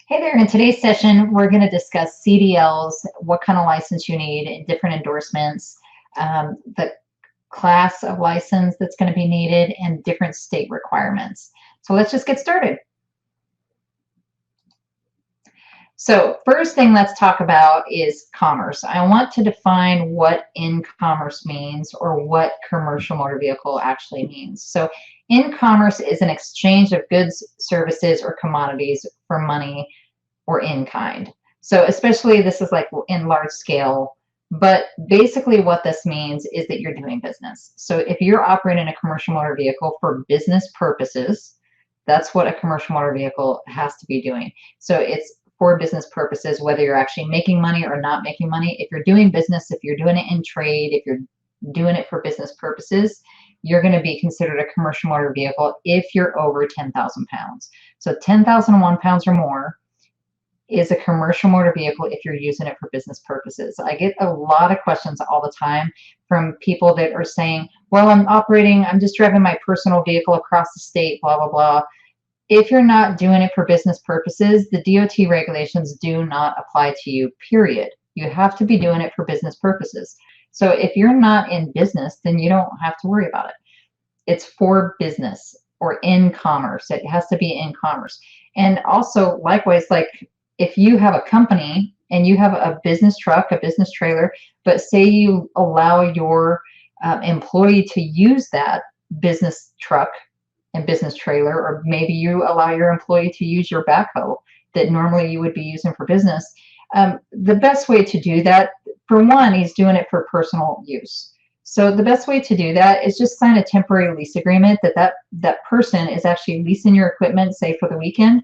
Hey there, in today's session, we're going to discuss CDLs, what kind of license you need, different endorsements, the class of license that's going to be needed, and different state requirements. So let's just get started. So first thing let's talk about is commerce. I want to define what in-commerce means or what commercial motor vehicle actually means. So in-commerce is an exchange of goods, services, or commodities for money or in kind. So especially this is like in large scale, but basically what this means is that you're doing business. So if you're operating a commercial motor vehicle for business purposes, that's what a commercial motor vehicle has to be doing. So it's for business purposes, whether you're actually making money or not making money. If you're doing business, if you're doing it in trade, if you're doing it for business purposes, you're going to be considered a commercial motor vehicle if you're over 10,000 pounds. So 10,001 pounds or more is a commercial motor vehicle if you're using it for business purposes. I get a lot of questions all the time from people that are saying, well, I'm just driving my personal vehicle across the state, blah, blah, blah. If you're not doing it for business purposes, the DOT regulations do not apply to you, period. You have to be doing it for business purposes. So if you're not in business, then you don't have to worry about it. It's for business or in commerce. It has to be in commerce. And also, likewise, like if you have a company and you have a business truck, a business trailer, but say you allow your employee to use that business truck and business trailer, or maybe you allow your employee to use your backhoe that normally you would be using for business. The best way to do that, for one, he's doing it for personal use. So the best way to do that is just sign a temporary lease agreement that person is actually leasing your equipment, say for the weekend.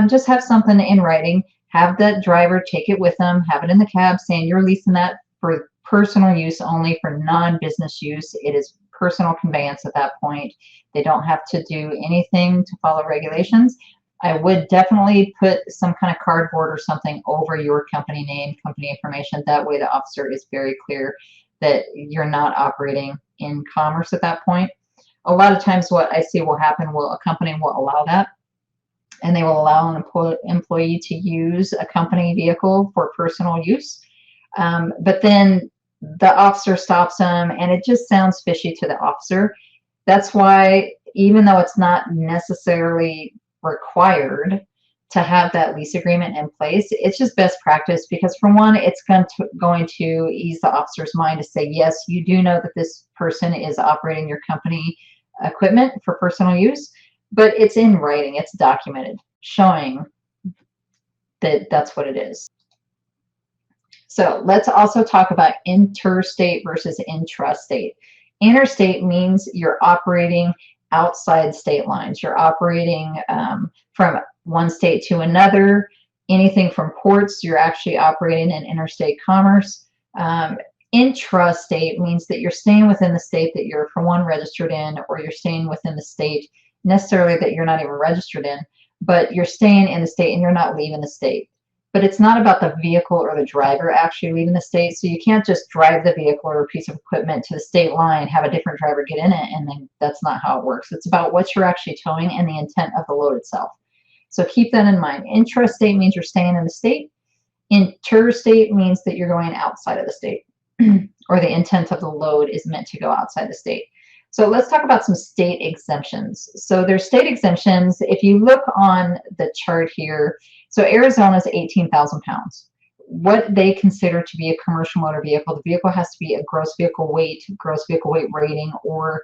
Just have something in writing, have that driver take it with them, have it in the cab saying you're leasing that for personal use only, for non-business use. It is personal conveyance at that point. They don't have to do anything to follow regulations. I would definitely put some kind of cardboard or something over your company name, company information. That way the officer is very clear that you're not operating in commerce at that point. A lot of times what I see will happen, a company will allow that, and they will allow an employee to use a company vehicle for personal use. But then the officer stops them, and it just sounds fishy to the officer. That's why, even though it's not necessarily required to have that lease agreement in place, it's just best practice, because for one, it's going to ease the officer's mind to say, yes, you do know that this person is operating your company equipment for personal use, but it's in writing, it's documented, showing that that's what it is. So let's also talk about interstate versus intrastate. Interstate means you're operating outside state lines. You're operating from one state to another. Anything from ports, you're actually operating in interstate commerce. Intrastate means that you're staying within the state that you're, for one, registered in, or you're staying within the state necessarily that you're not even registered in, but you're staying in the state and you're not leaving the state. But it's not about the vehicle or the driver actually leaving the state. So you can't just drive the vehicle or a piece of equipment to the state line, have a different driver get in it, and then that's not how it works. It's about what you're actually towing and the intent of the load itself. So keep that in mind. Intrastate means you're staying in the state. Interstate means that you're going outside of the state, or the intent of the load is meant to go outside the state. So let's talk about some state exemptions. So there's state exemptions. If you look on the chart here, so Arizona is 18,000 pounds. What they consider to be a commercial motor vehicle, the vehicle has to be a gross vehicle weight rating, or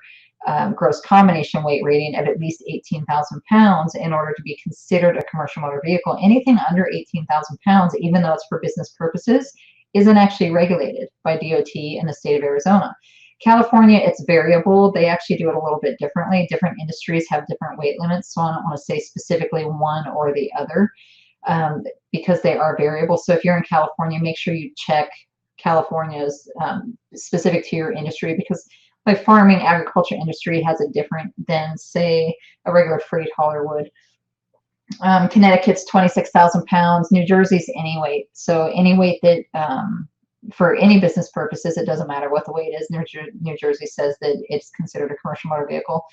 gross combination weight rating of at least 18,000 pounds in order to be considered a commercial motor vehicle. Anything under 18,000 pounds, even though it's for business purposes, isn't actually regulated by DOT in the state of Arizona. California, it's variable. They actually do it a little bit differently. Different industries have different weight limits, so I don't want to say specifically one or the other, because they are variable. So if you're in California, make sure you check California's specific to your industry, because like farming, agriculture industry has it different than, say, a regular freight hauler would. Connecticut's 26,000 pounds. New Jersey's any weight. So any weight that for any business purposes, it doesn't matter what the weight is. New Jersey says that it's considered a commercial motor vehicle.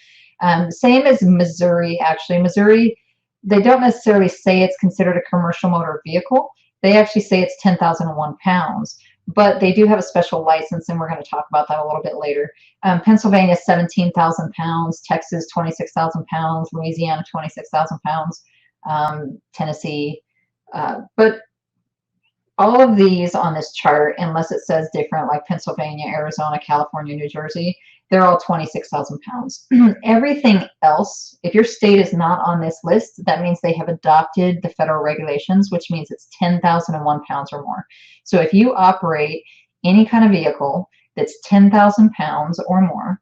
Same as Missouri, actually. Missouri, they don't necessarily say it's considered a commercial motor vehicle. They actually say it's 10,001 pounds, but they do have a special license, and we're going to talk about that a little bit later. Pennsylvania, 17,000 pounds, Texas, 26,000 pounds, Louisiana, 26,000 pounds, Tennessee. But all of these on this chart, unless it says different, like Pennsylvania, Arizona, California, New Jersey, they're all 26,000 pounds. Everything else, if your state is not on this list, that means they have adopted the federal regulations, which means it's 10,001 pounds or more. So if you operate any kind of vehicle that's 10,000 pounds or more,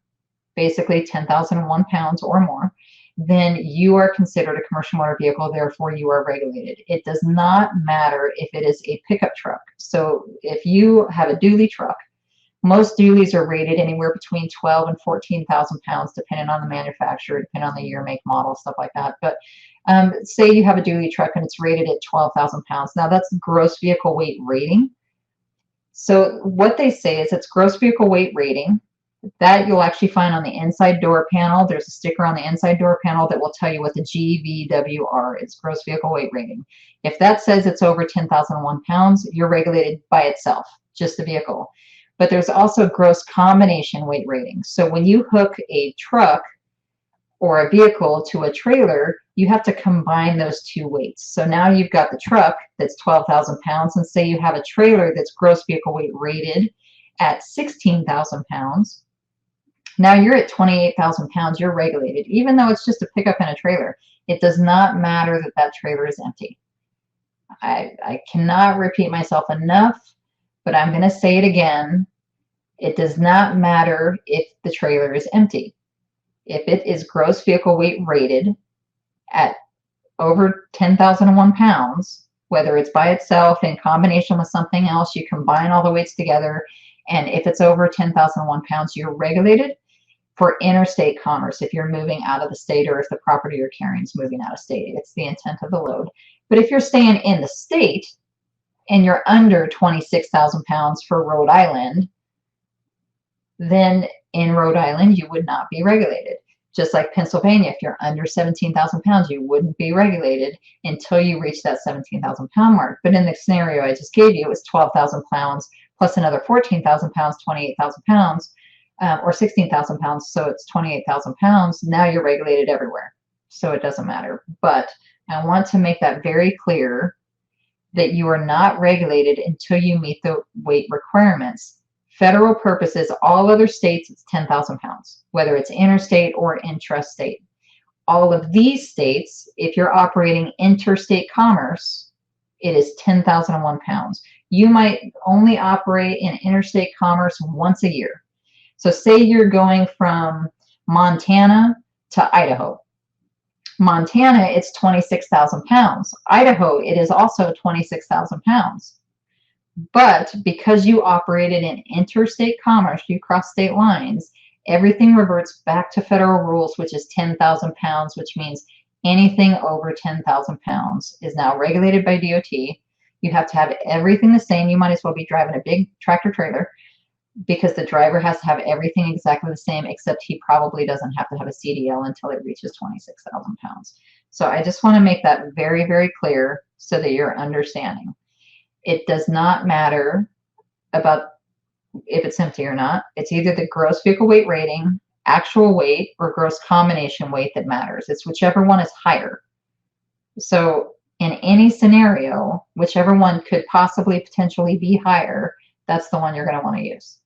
basically 10,001 pounds or more, then you are considered a commercial motor vehicle, therefore you are regulated. It does not matter if it is a pickup truck. So if you have a dually truck, most dualies are rated anywhere between 12 and 14,000 pounds, depending on the manufacturer, depending on the year, make, model, stuff like that. But say you have a dually truck and it's rated at 12,000 pounds. Now that's gross vehicle weight rating. So what they say is it's gross vehicle weight rating. That you'll actually find on the inside door panel. There's a sticker on the inside door panel that will tell you what the GVWR is, gross vehicle weight rating. If that says it's over 10,001 pounds, you're regulated by itself, just the vehicle. But there's also gross combination weight rating. So when you hook a truck or a vehicle to a trailer, you have to combine those two weights. So now you've got the truck that's 12,000 pounds, and say you have a trailer that's gross vehicle weight rated at 16,000 pounds. Now you're at 28,000 pounds, you're regulated. Even though it's just a pickup and a trailer, it does not matter that that trailer is empty. I cannot repeat myself enough, but I'm going to say it again. It does not matter if the trailer is empty. If it is gross vehicle weight rated at over 10,001 pounds, whether it's by itself in combination with something else, you combine all the weights together, and if it's over 10,001 pounds, you're regulated for interstate commerce if you're moving out of the state or if the property you're carrying is moving out of state. It's the intent of the load. But if you're staying in the state and you're under 26,000 pounds for Rhode Island, then in Rhode Island, you would not be regulated. Just like Pennsylvania, if you're under 17,000 pounds, you wouldn't be regulated until you reach that 17,000 pound mark. But in the scenario I just gave you, it was 12,000 pounds plus another 14,000 pounds, 28,000 pounds, or 16,000 pounds, so it's 28,000 pounds. Now you're regulated everywhere, so it doesn't matter. But I want to make that very clear that you are not regulated until you meet the weight requirements. Federal purposes, all other states, it's 10,000 pounds, whether it's interstate or intrastate. All of these states, if you're operating interstate commerce, it is 10,001 pounds. You might only operate in interstate commerce once a year. So say you're going from Montana to Idaho. Montana, it's 26,000 pounds. Idaho, it is also 26,000 pounds. But because you operated in interstate commerce, you cross state lines, everything reverts back to federal rules, which is 10,000 pounds, which means anything over 10,000 pounds is now regulated by DOT. You have to have everything the same. You might as well be driving a big tractor trailer, because the driver has to have everything exactly the same, except he probably doesn't have to have a CDL until it reaches 26,000 pounds. So I just want to make that very, very clear so that you're understanding. It does not matter about if it's empty or not. It's either the gross vehicle weight rating, actual weight, or gross combination weight that matters. It's whichever one is higher. So in any scenario, whichever one could possibly potentially be higher, that's the one you're going to want to use.